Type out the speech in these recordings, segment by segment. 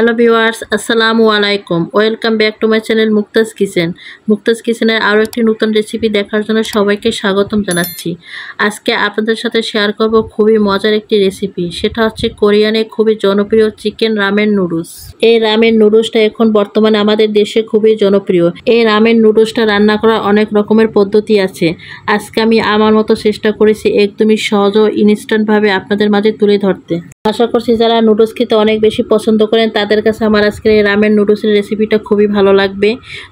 Hello viewers, আসসালামু আলাইকুম। Welcome back to my channel Muktaj kitchen. Muktaj কিচেনের আরও একটি নতুন রেসিপি দেখার জন্য সবাইকে স্বাগতম জানাচ্ছি। আজকে আপনাদের সাথে শেয়ার করব খুবই মজার একটি রেসিপি। সেটা হচ্ছে কোরিয়ানে খুবই জনপ্রিয় চিকেন রামেন নুডলস। এই রামেন নুডলসটা এখন বর্তমানে আমাদের দেশে খুবই জনপ্রিয়। এই রামেন নুডলসটা রান্না করার অনেক রকমের পদ্ধতি আছে। আজকে আমি আমার মতো চেষ্টা করেছি একদমই সহজ ও ইনস্ট্যান্টভাবে আপনাদের মাঝে তুলে ধরতে। আশা করছি যারা নুডলস খেতে অনেক বেশি পছন্দ করেন তাদের কাছে আমার আজকের এই রামেন নুডলসের রেসিপিটা খুবই ভালো লাগবে।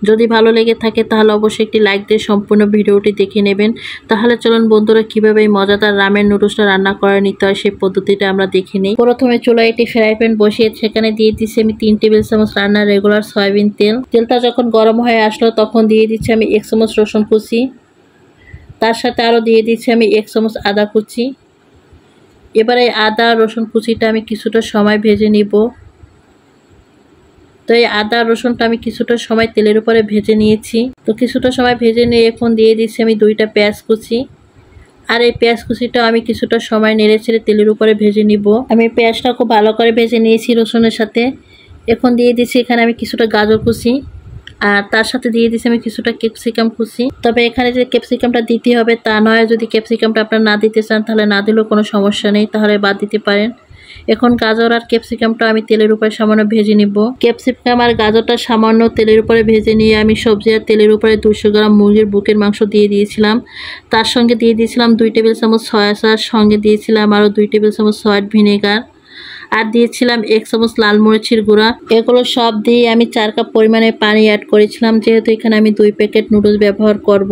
যদি ভালো লেগে থাকে তাহলে অবশ্যই একটি লাইক দিয়ে সম্পূর্ণ ভিডিওটি দেখে নেবেন। তাহলে চলুন বন্ধুরা, কিভাবে এই মজাদার রামেন নুডলসটা রান্না করে নিতে হয় সেই পদ্ধতিটা আমরা দেখে নিই। প্রথমে চুলায় একটি ফ্রাই প্যান বসিয়ে সেখানে দিয়ে দিচ্ছি আমি 3 টেবিল চামচ রান্নার রেগুলার সয়াবিন তেল। তেলটা যখন গরম হয়ে আসলো তখন দিয়ে দিচ্ছি আমি 1 চামচ রসুন কুচি। তার সাথে আরও দিয়ে দিচ্ছি আমি 1 চামচ আদা কুচি। এবারে আদা রসুন কুচিটা আমি কিছুটা সময় ভেজে নিব। তো এই আদা রসুনটা আমি কিছুটা সময় তেলের উপরে ভেজে নিয়েছি। তো কিছুটা সময় ভেজে নিয়ে এখন দিয়ে দিচ্ছি আমি 2টা পেঁয়াজ কুচি। আর এই পেঁয়াজ কুচিটা আমি কিছুটা সময় নেড়ে ছেড়ে তেলের উপরে ভেজে নিব। আমি পেঁয়াজটা খুব ভালো করে ভেজে নিয়েছি রসুনের সাথে। এখন দিয়ে দিচ্ছি এখানে আমি কিছুটা গাজর কুচি, আর তার সাথে দিয়ে দিচ্ছি আমি কিছুটা ক্যাপসিকাম কুচি। তবে এখানে যে ক্যাপসিকামটা দিতে হবে তা নয়, যদি ক্যাপসিকামটা আপনারা না দিতে চান তাহলে না দিলেও কোনো সমস্যা নেই, তাহলে বাদ দিতে পারেন। এখন গাজর আর ক্যাপসিকামটা আমি তেলের উপরে সামান্য ভেজে নিব। ক্যাপসিকাম আর গাজরটা সামান্য তেলের উপরে ভেজে নিয়ে আমি সবজি আর তেলের উপরে 200 গ্রাম মুরগির বুকের মাংস দিয়ে দিয়েছিলাম। তার সঙ্গে দিয়ে দিয়েছিলাম 2 টেবিল চামচ সয়া সস, সঙ্গে দিয়েছিলাম আরও 2 টেবিল চামচ হোয়াইট ভিনেগার, আর দিয়েছিলাম 1 চামচ লাল মরিচের গুঁড়া। এগুলো সব দিয়ে আমি 4 কাপ পরিমাণে পানি অ্যাড করেছিলাম। যেহেতু এখানে আমি 2 প্যাকেট নুডলস ব্যবহার করব,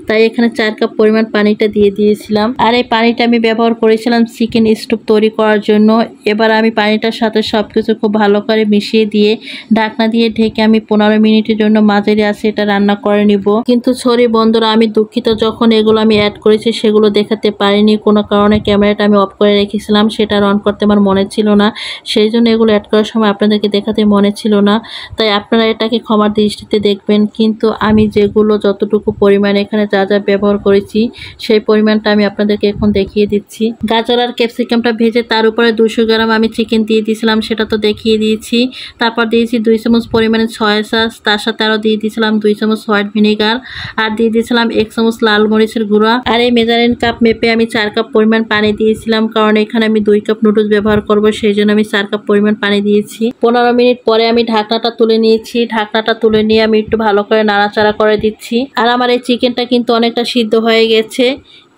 তাই এখানে 4 কাপ পরিমাণ পানিটা দিয়ে দিয়েছিলাম। আর এই পানিটা আমি ব্যবহার করেছিলাম চিকেন স্টুপ তৈরি করার জন্য। এবার আমি পানিটার সাথে সব কিছু খুব ভালো করে মিশিয়ে দিয়ে ঢাকনা দিয়ে ঢেকে আমি 15 মিনিটের জন্য মাঝারি আঁচে এটা রান্না করে নিব। কিন্তু সরি বন্ধুরা, আমি দুঃখিত, যখন এগুলো আমি অ্যাড করেছি সেগুলো দেখাতে পারিনি। কোনো কারণে ক্যামেরাটা আমি অফ করে রেখেছিলাম, সেটা অন করতে আমার মনে ছিল না, সেই জন্য এগুলো অ্যাড করার সময় আপনাদেরকে দেখাতে মনে ছিল না। তাই আপনারা এটাকে ক্ষমার দৃষ্টিতে দেখবেন। কিন্তু আমি যেগুলো যতটুকু পরিমাণে এখানে যা যা ব্যবহার করেছি সেই পরিমাণটা আমি আপনাদেরকে এখন দেখিয়ে দিচ্ছি। গাজর আর ক্যাপসিকামটা ভেজে তার উপরে 200 গ্রাম আমি চিকেন দিয়ে দিয়েছিলাম, সেটা তো দেখিয়ে দিয়েছি। তারপর দিয়েছি 2 চামচ পরিমাণে সয়া সস, তার সাথে আরও দিয়ে দিয়েছিলাম 2 চামচ হোয়াইট ভিনেগার, আর দিয়ে দিয়েছিলাম 1 চামচ লাল মরিচের গুঁড়া। আর এই মেজারিং কাপ মেপে আমি 4 কাপ পরিমাণ পানি দিয়েছিলাম, কারণ এখানে আমি 2 কাপ নুডলস ব্যবহার করব, সেই জন্য আমি 4 কাপ পরিমাণ পানি দিয়েছি। 15 মিনিট পরে আমি ঢাকনাটা তুলে নিয়েছি। ঢাকনাটা তুলে নিয়ে আমি একটু ভালো করে নাড়াচাড়া করে দিচ্ছি। আর আমার এই চিকেনটা কিন্তু অনেকটা সিদ্ধ হয়ে গেছে।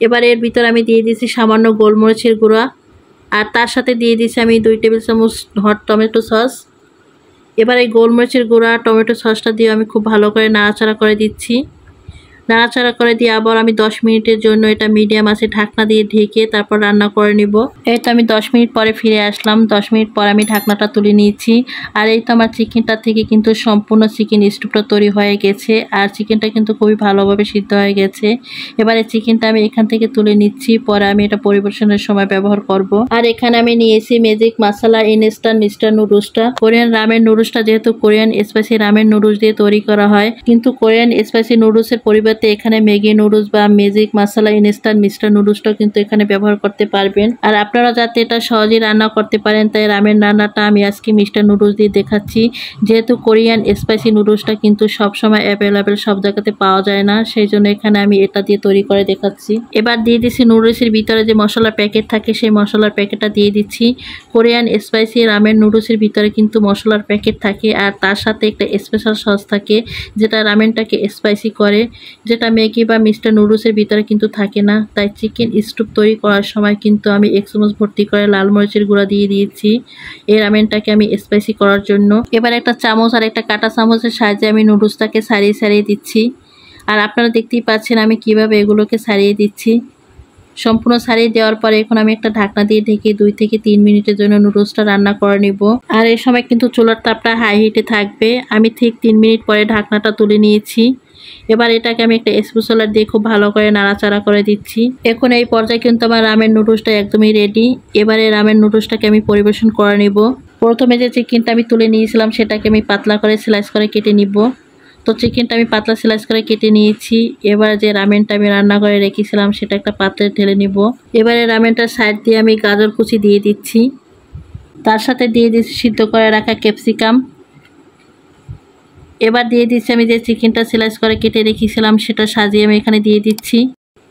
এবার এর ভিতরে আমি দিয়ে দিয়েছি সামান্য গোলমরিচের গুঁড়া, আর তার সাথে দিয়ে দিয়েছি আমি 2 টেবিল চামচ হট টমেটো সস। এবার এই গোলমরিচের গুঁড়া টমেটো সসটা দিয়ে আমি খুব ভালো করে নাড়াচাড়া করে দিচ্ছি। নাড়াচাড়া করে দিয়ে আবার আমি 10 মিনিটের জন্য এটা মিডিয়াম আঁচে ঢাকনা দিয়ে ঢেকে তারপর রান্না করে নিব। এই তো আমি 10 মিনিট পরে ফিরে আসলাম। 10 মিনিট পর আমি ঢাকনাটা তুলে নিয়েছি। আর এই তো আমার চিকেনটা থেকে কিন্তু সম্পূর্ণ চিকেন স্টুপটা তৈরি হয়ে গেছে, আর চিকেনটা কিন্তু খুবই ভালোভাবে সিদ্ধ হয়ে গেছে। এবারে চিকেনটা আমি এখান থেকে তুলে নিচ্ছি, পরে আমি এটা পরিবেশনের সময় ব্যবহার করব। আর এখানে আমি নিয়েছি ম্যাজিক মশলা ইনস্ট্যান্ট মিস্টার নুডলসটা। কোরিয়ান রামেন নুডলসটা যেহেতু কোরিয়ান স্পাইসি রামেন নুডলস দিয়ে তৈরি করা হয়, কিন্তু কোরিয়ান স্পাইসি নুডলসের পরিবর্তে এখানে ম্যাগি নুডলস বা ম্যাজিক মশলা ইনস্ট্যান্ট মিস্টার নুডলসটাও কিন্তু এখানে ব্যবহার করতে পারবেন। আর আপনারা যাতে এটা সহজেই রান্না করতে পারেন, তাই রামেন রান্নাটা আমি আজকে মিস্টার নুডলস দিয়ে দেখাচ্ছি। যেহেতু কোরিয়ান স্পাইসি নুডলসটা কিন্তু সবসময় অ্যাভেলেবেল সব জায়গাতে পাওয়া যায় না, সেই জন্য এখানে আমি এটা দিয়ে তৈরি করে দেখাচ্ছি। এবার দিয়ে দিচ্ছি নুডলসের ভিতরে যে মশলার প্যাকেট থাকে সেই মশলার প্যাকেটটা দিয়ে দিচ্ছি। কোরিয়ান স্পাইসি রামেন নুডলসের ভিতরে কিন্তু মশলার প্যাকেট থাকে, আর তার সাথে একটা স্পেশাল সস থাকে যেটা রামেনটাকে স্পাইসি করে, যেটা ম্যাগি বা মিস্টার নুডলসের ভিতরে কিন্তু থাকে না। তাই চিকেন স্টুপ তৈরি করার সময় কিন্তু আমি 1 চামচ ভর্তি করে লাল মরিচের গুঁড়া দিয়ে দিয়েছি এই রামেনটাকে আমি স্পাইসি করার জন্য। এবার একটা চামচ আর একটা কাঁটা চামচের সাহায্যে আমি নুডলসটাকে সারিয়ে সারিয়ে দিচ্ছি। আর আপনারা দেখতেই পাচ্ছেন আমি কিভাবে এগুলোকে সারিয়ে দিচ্ছি। সম্পূর্ণ সারিয়ে দেওয়ার পরে এখন আমি একটা ঢাকনা দিয়ে ঢেকে 2 থেকে 3 মিনিটের জন্য নুডলসটা রান্না করে নিব। আর এই সময় কিন্তু চুলার তাপটা হাই হিটে থাকবে। আমি ঠিক 3 মিনিট পরে ঢাকনাটা তুলে নিয়েছি। এবার এটাকে আমি একটা স্প্যাচুলা দিয়ে খুব ভালো করে নাড়াচাড়া করে দিচ্ছি। এখন এই পর্যায়ে কিন্তু আমার রামেন নুডলসটা একদমই রেডি। এবারে রামেন নুডলসটাকে আমি পরিবেশন করে নিব। প্রথমে যে চিকেনটা আমি তুলে নিয়েছিলাম সেটাকে আমি পাতলা করে স্লাইস করে কেটে নিব। তো চিকেনটা আমি পাতলা স্লাইস করে কেটে নিয়েছি। এবার যে রামেনটা আমি রান্না করে রেখেছিলাম সেটা একটা পাত্রে ঢেলে নিব। এবারে রামেনটার সাইড দিয়ে আমি গাজর কুচি দিয়ে দিচ্ছি। তার সাথে দিয়ে দিচ্ছি সিদ্ধ করে রাখা ক্যাপসিকাম। এবার দিয়ে দিচ্ছি আমি যে চিকেনটা স্লাইস করে কেটে রেখেছিলাম সেটা সাজিয়ে আমি এখানে দিয়ে দিচ্ছি।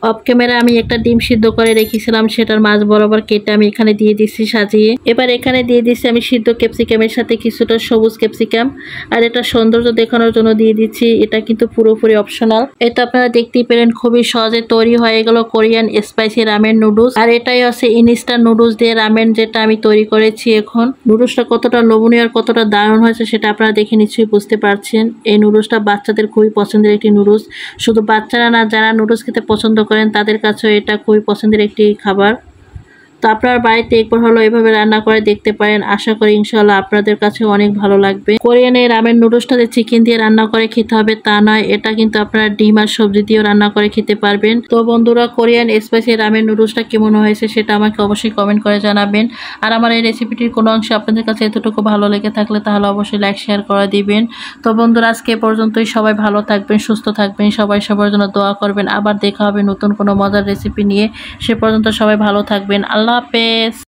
অফ ক্যামেরা আমি একটা ডিম সিদ্ধ করে রেখেছিলাম, সেটার মাছ বরাবর কেটে আমি এখানে দিয়ে দিচ্ছি সাজিয়ে। এবার এখানে দিয়ে দিচ্ছি আমি সিদ্ধ ক্যাপসিকামের সাথে কিছুটা সবুজ ক্যাপসিকাম, আর এটা সৌন্দর্য দেখানোর জন্য দিয়ে দিচ্ছি। এটা কিন্তু পুরোপুরি অপশনাল। এটা আপনারা দেখতেই পেলেন খুবই সহজে তৈরি হয়ে গেল কোরিয়ান স্পাইসি রামেন নুডলস। আর এটাই আছে ইনস্ট্যান্ট নুডলস দিয়ে রামেন, যেটা আমি তৈরি করেছি। এখন নুডলসটা কতটা লোভনীয় আর কতটা দারুণ হয়েছে সেটা আপনারা দেখে নিশ্চয়ই বুঝতে পারছেন। এই নুডলসটা বাচ্চাদের খুবই পছন্দের একটি নুডলস। শুধু বাচ্চারা না, যারা নুডলস খেতে পছন্দ করেন তাদের কাছেও এটা খুবই পছন্দের একটি খাবার। তো আপনার বাড়িতে একবার হলো এভাবে রান্না করে দেখতে পারেন। আশা করি ইনশাআল্লাহ আপনাদের কাছে অনেক ভালো লাগবে। কোরিয়ান এই রামেন নুডলসটাতে চিকেন দিয়ে রান্না করে খেতে হবে তা নয়, এটা কিন্তু আপনারা ডিম আর সবজি দিয়েও রান্না করে খেতে পারবেন। তো বন্ধুরা, কোরিয়ান স্পাইসি রামেন নুডলসটা কেমন হয়েছে সেটা আমাকে অবশ্যই কমেন্ট করে জানাবেন। আর আমার এই রেসিপিটির কোনো অংশ আপনাদের কাছে এতটুকু ভালো লেগে থাকলে তাহলে অবশ্যই লাইক শেয়ার করে দিবেন। তো বন্ধুরা, আজকে এ পর্যন্তই। সবাই ভালো থাকবেন, সুস্থ থাকবেন, সবাই সবার জন্য দোয়া করবেন। আবার দেখা হবে নতুন কোনো মজার রেসিপি নিয়ে। সে পর্যন্ত সবাই ভালো থাকবেন। আল্লাহ হাফেজ।